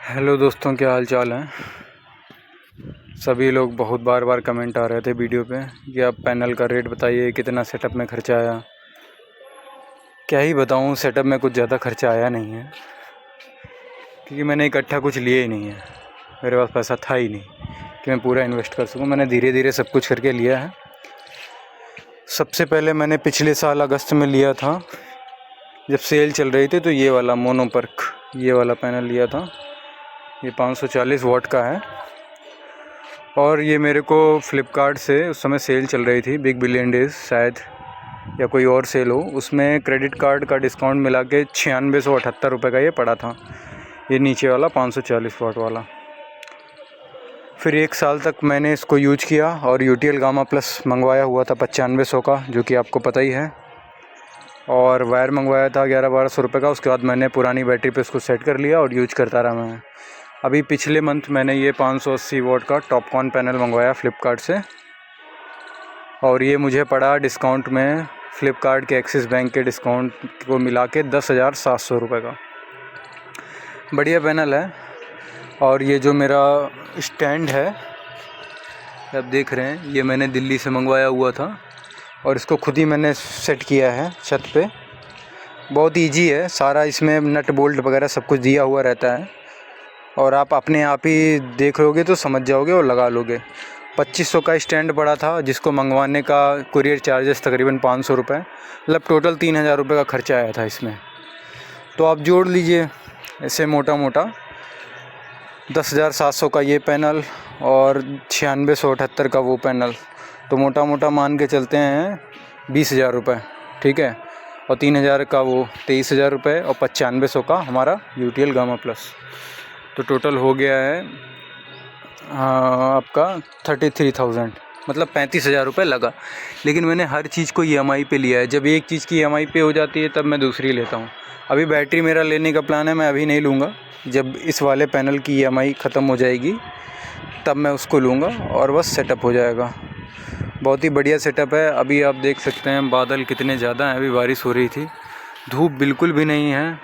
Hello दोस्तों, क्या हाल चाल है। सभी लोग बहुत बार कमेंट आ रहे थे वीडियो पे कि आप पैनल का रेट बताइए, कितना सेटअप में खर्चा आया। क्या ही बताऊं, सेटअप में कुछ ज़्यादा खर्चा आया नहीं है क्योंकि मैंने इकट्ठा कुछ लिया ही नहीं है। मेरे पास पैसा था ही नहीं कि मैं पूरा इन्वेस्ट कर सकूं। मैंने धीरे धीरे सब कुछ करके लिया है। सबसे पहले मैंने पिछले साल अगस्त में लिया था, जब सेल चल रही थी, तो ये वाला मोनोपर्क, ये वाला पैनल लिया था। ये 540 वाट का है और ये मेरे को फ्लिपकार्ट से, उस समय सेल चल रही थी, बिग बिलियन डेज शायद, या कोई और सेल हो, उसमें क्रेडिट कार्ड का डिस्काउंट मिला के 9678 रुपये का ये पड़ा था, ये नीचे वाला 540 वाट वाला। फिर 1 साल तक मैंने इसको यूज किया और यूटीएल गामा प्लस मंगवाया हुआ था 9500 का, जो कि आपको पता ही है, और वायर मंगवाया था 1100-1200 रुपये का। उसके बाद मैंने पुरानी बैटरी पे उसको सेट कर लिया और यूज करता रहा मैं। अभी पिछले मंथ मैंने ये 580 वाट का टॉपकॉन पैनल मंगवाया फ़्लिपकार्ट से, और ये मुझे पड़ा डिस्काउंट में, फ़्लिपकार्ट के एक्सिस बैंक के डिस्काउंट को मिला के 10,700 रुपये का। बढ़िया पैनल है। और ये जो मेरा स्टैंड है, आप देख रहे हैं, ये मैंने दिल्ली से मंगवाया हुआ था और इसको खुद ही मैंने सेट किया है छत पे। बहुत ईजी है, सारा इसमें नट बोल्ट वगैरह सब कुछ दिया हुआ रहता है और आप अपने आप ही देख लोगे तो समझ जाओगे और लगा लोगे। 2500 का स्टैंड पड़ा था, जिसको मंगवाने का कुरियर चार्जेस तकरीबन 500 रुपये, मतलब टोटल 3000 रुपये का खर्चा आया था इसमें। तो आप जोड़ लीजिए ऐसे मोटा मोटा 10,700 का ये पैनल और 9678 का वो पैनल, तो मोटा मोटा मान के चलते हैं 20,000 रुपये, ठीक है। और 3000 का वो 23,000 रुपये और 9500 का हमारा यूटीएल गामा प्लस, तो टोटल हो गया है आपका 33,000, मतलब 35,000 रुपये लगा। लेकिन मैंने हर चीज़ को ईएमआई पे लिया है। जब एक चीज़ की ईएमआई पे हो जाती है तब मैं दूसरी लेता हूँ। अभी बैटरी मेरा लेने का प्लान है, मैं अभी नहीं लूँगा। जब इस वाले पैनल की ईएमआई ख़त्म हो जाएगी तब मैं उसको लूँगा और बस सेटअप हो जाएगा। बहुत ही बढ़िया सेटअप है। अभी आप देख सकते हैं बादल कितने ज़्यादा हैं, अभी बारिश हो रही थी, धूप बिल्कुल भी नहीं है,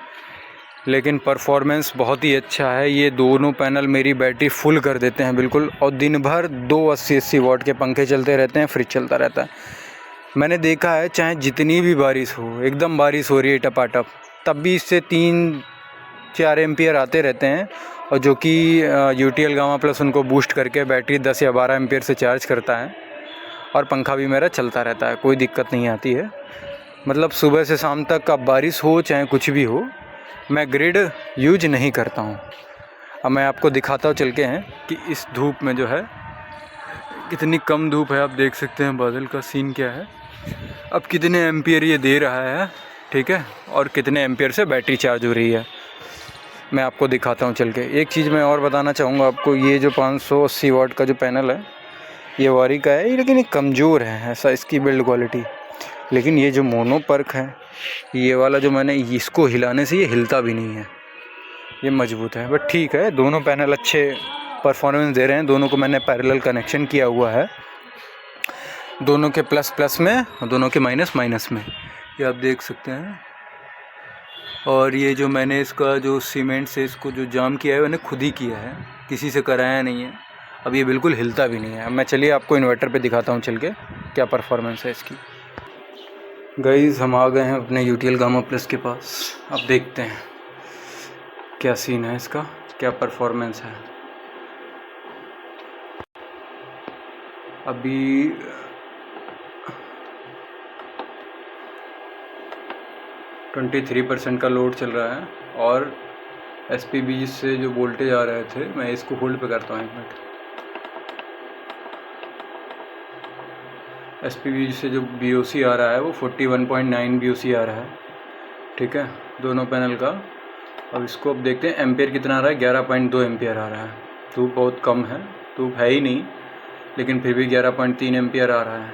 लेकिन परफॉर्मेंस बहुत ही अच्छा है। ये दोनों पैनल मेरी बैटरी फुल कर देते हैं बिल्कुल, और दिन भर 2 80-80 वाट के पंखे चलते रहते हैं, फ्रिज चलता रहता है। मैंने देखा है, चाहे जितनी भी बारिश हो, एकदम बारिश हो रही है टपाटप, तब भी इससे 3-4 एम्पियर आते रहते हैं, और जो कि यूटीएल गामा प्लस उनको बूस्ट करके बैटरी 10 या 12 एम्पियर से चार्ज करता है, और पंखा भी मेरा चलता रहता है, कोई दिक्कत नहीं आती है। मतलब सुबह से शाम तक, अब बारिश हो चाहे कुछ भी हो, मैं ग्रिड यूज नहीं करता हूँ। अब मैं आपको दिखाता हूँ चल के हैं कि इस धूप में जो है, कितनी कम धूप है। आप देख सकते हैं बादल का सीन क्या है, अब कितने एम्पियर ये दे रहा है, ठीक है, और कितने एम्पियर से बैटरी चार्ज हो रही है, मैं आपको दिखाता हूँ चल के। एक चीज़ मैं और बताना चाहूँगा आपको, ये जो 580 वाट का जो पैनल है, ये वारी का है, लेकिन ये कमज़ोर है ऐसा इसकी बिल्ड क्वालिटी। लेकिन ये जो मोनोपर्क है, ये वाला जो मैंने, इसको हिलाने से ये हिलता भी नहीं है, ये मजबूत है। बट ठीक है, दोनों पैनल अच्छे परफॉर्मेंस दे रहे हैं। दोनों को मैंने पैरेलल कनेक्शन किया हुआ है, दोनों के प्लस प्लस में और दोनों के माइनस माइनस में, ये आप देख सकते हैं। और ये जो मैंने इसका जो सीमेंट से इसको जो जाम किया है, मैंने खुद ही किया है, किसी से कराया नहीं है। अब ये बिल्कुल हिलता भी नहीं है। अब मैं, चलिए आपको इन्वर्टर पे दिखाता हूँ चल के क्या परफॉर्मेंस है इसकी। गाइस, हम आ गए हैं अपने यूटीएल गामा प्लस के पास। अब देखते हैं क्या सीन है इसका, क्या परफॉर्मेंस है। अभी 23% का लोड चल रहा है, और एसपीबी से जो वोल्टेज आ रहे थे, मैं इसको होल्ड पे करता हूँ 1 मिनट। एसपीबी से जो बीओसी आ रहा है वो 41.9 बीओसी आ रहा है, ठीक है, दोनों पैनल का। अब इसको अब देखते हैं एम्पियर कितना आ रहा है। 11.2 एम्पियर आ रहा है। धूप बहुत कम है, धूप है ही नहीं, लेकिन फिर भी 11.3 एम्पियर आ रहा है।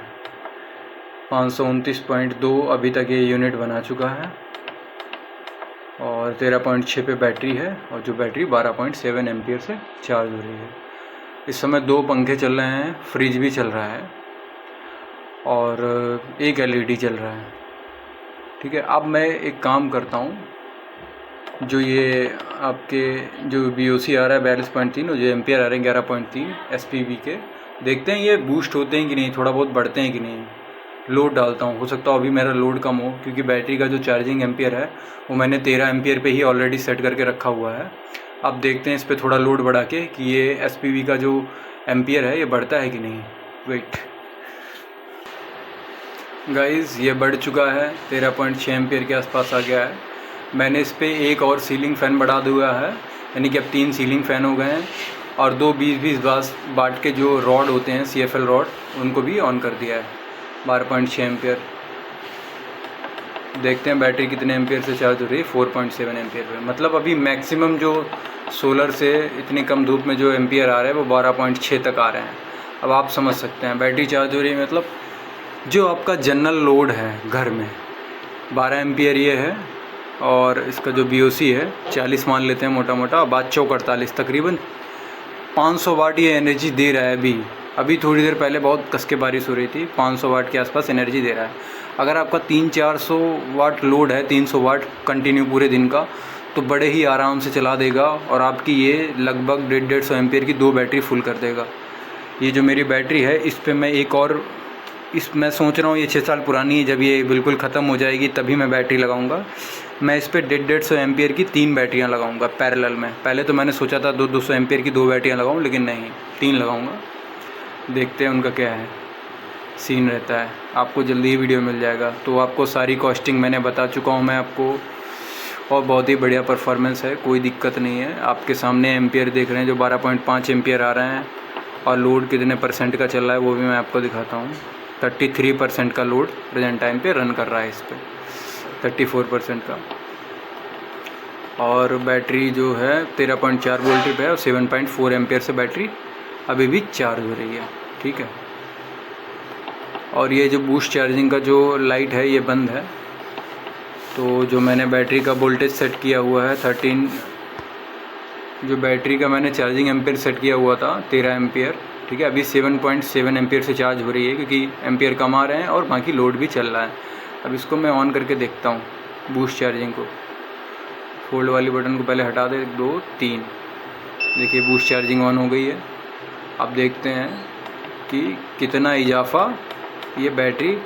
529.2 अभी तक ये यूनिट बना चुका है, और 13.6 पे बैटरी है, और जो बैटरी 12.7 एम्पियर से चार्ज हो रही है। इस समय 2 पंखे चल रहे हैं, फ्रिज भी चल रहा है, और एक एलईडी चल रहा है, ठीक है। अब मैं एक काम करता हूँ, जो ये आपके जो VOC आ रहा है 42.3 और जो एम्पियर आ रहे हैं 11.3 SPV के, देखते हैं ये बूस्ट होते हैं कि नहीं, थोड़ा बहुत बढ़ते हैं कि नहीं। लोड डालता हूँ, हो सकता है अभी मेरा लोड कम हो, क्योंकि बैटरी का जो चार्जिंग एम्पियर है वो मैंने 13 एम्पियर पे ही ऑलरेडी सेट करके रखा हुआ है। अब देखते हैं इस पर थोड़ा लोड बढ़ा के कि ये SPV का जो एम्पियर है ये बढ़ता है कि नहीं। वेट गाइज़, ये बढ़ चुका है, 13.6 एम्पियर के आसपास आ गया है। मैंने इस पर एक और सीलिंग फ़ैन बढ़ा दिया है, यानी कि अब 3 सीलिंग फ़ैन हो गए हैं, और 2 20-20 वाट के जो रॉड होते हैं CFL रॉड, उनको भी ऑन कर दिया है 12.6 एम्पियर। देखते हैं बैटरी कितने एम्पियर से चार्ज हो रही है, 4.7 एम्पियर पे। मतलब अभी मैक्सिमम जो सोलर से इतनी कम धूप में जो एम्पियर आ रहे हैं वो 12.6 तक आ रहे हैं। अब आप समझ सकते हैं बैटरी चार्ज हो रही है, मतलब जो आपका जनरल लोड है घर में 12 एम्पियर ये है, और इसका जो VOC है 40 मान लेते हैं मोटा मोटा, बात चौक 48, तकरीबन 500 वाट ये एनर्जी दे रहा है। अभी थोड़ी देर पहले बहुत कस के बारिश हो रही थी, 500 वाट के आसपास एनर्जी दे रहा है। अगर आपका 300-400 वाट लोड है, 300 वाट कंटिन्यू पूरे दिन का, तो बड़े ही आराम से चला देगा और आपकी ये लगभग 150 एम्पियर की 2 बैटरी फुल कर देगा। ये जो मेरी बैटरी है इस पर मैं एक और मैं सोच रहा हूँ, ये 6 साल पुरानी है, जब ये बिल्कुल ख़त्म हो जाएगी तभी मैं बैटरी लगाऊंगा। मैं इस पर 150 एम्पियर की 3 बैटरियाँ लगाऊंगा पैरेलल में। पहले तो मैंने सोचा था 200 एम्पियर की 2 बैटरियाँ लगाऊं, लेकिन नहीं, 3 लगाऊंगा। देखते हैं उनका क्या है सीन रहता है। आपको जल्दी ही वीडियो मिल जाएगा। तो आपको सारी कॉस्टिंग मैंने बता चुका हूँ मैं आपको, और बहुत ही बढ़िया परफॉर्मेंस है, कोई दिक्कत नहीं है। आपके सामने एम्पियर देख रहे हैं जो 12.5 एम्पियर आ रहे हैं, और लोड कितने % का चल रहा है वो भी मैं आपको दिखाता हूँ। 33% का लोड प्रेजेंट टाइम पे रन कर रहा है इस पर, 34% का। और बैटरी जो है 13.4 वोल्ट पे है, और 7.4 एम्पियर से बैटरी अभी भी चार्ज हो रही है। ठीक है, और ये जो बूस्ट चार्जिंग का जो लाइट है ये बंद है। तो जो मैंने बैटरी का वोल्टेज सेट किया हुआ है 13, जो बैटरी का मैंने चार्जिंग एम्पियर सेट किया हुआ था 13 एम्पियर, ठीक है, अभी 7.7 एम्पियर से चार्ज हो रही है, क्योंकि एम्पियर कम आ रहे हैं और बाकी लोड भी चल रहा है। अब इसको मैं ऑन करके देखता हूँ बूस्ट चार्जिंग को। फोल्ड वाली बटन को पहले हटा दे, 2 3, देखिए बूस्ट चार्जिंग ऑन हो गई है। अब देखते हैं कि कितना इजाफा ये बैटरी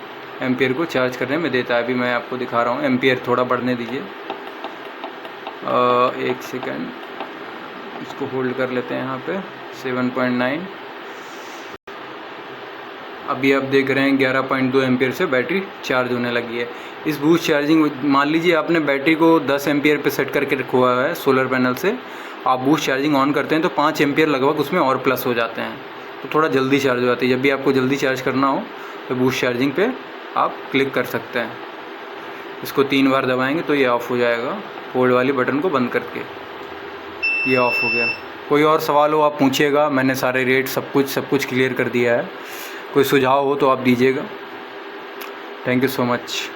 एम्पियर को चार्ज करने में देता है। अभी मैं आपको दिखा रहा हूँ, एम्पियर थोड़ा बढ़ने दीजिए, 1 सेकेंड, इसको होल्ड कर लेते हैं यहाँ पे, 7.9। अभी आप देख रहे हैं 11.2 एम्पियर से बैटरी चार्ज होने लगी है। इस बूस्ट चार्जिंग, मान लीजिए आपने बैटरी को 10 एम्पियर पे सेट करके रखा हुआ है सोलर पैनल से, आप बूस्ट चार्जिंग ऑन करते हैं तो 5 एम्पियर लगभग उसमें और प्लस हो जाते हैं, तो थोड़ा जल्दी चार्ज हो जाती है। जब भी आपको जल्दी चार्ज करना हो तो बूस्ट चार्जिंग पे आप क्लिक कर सकते हैं। इसको 3 बार दबाएंगे तो ये ऑफ़ हो जाएगा, होल्ड वाली बटन को बंद करके ये ऑफ़ हो गया। कोई और सवाल हो आप पूछिएगा, मैंने सारे रेट सब कुछ क्लियर कर दिया है। कोई सुझाव हो तो आप दीजिएगा। Thank you so much.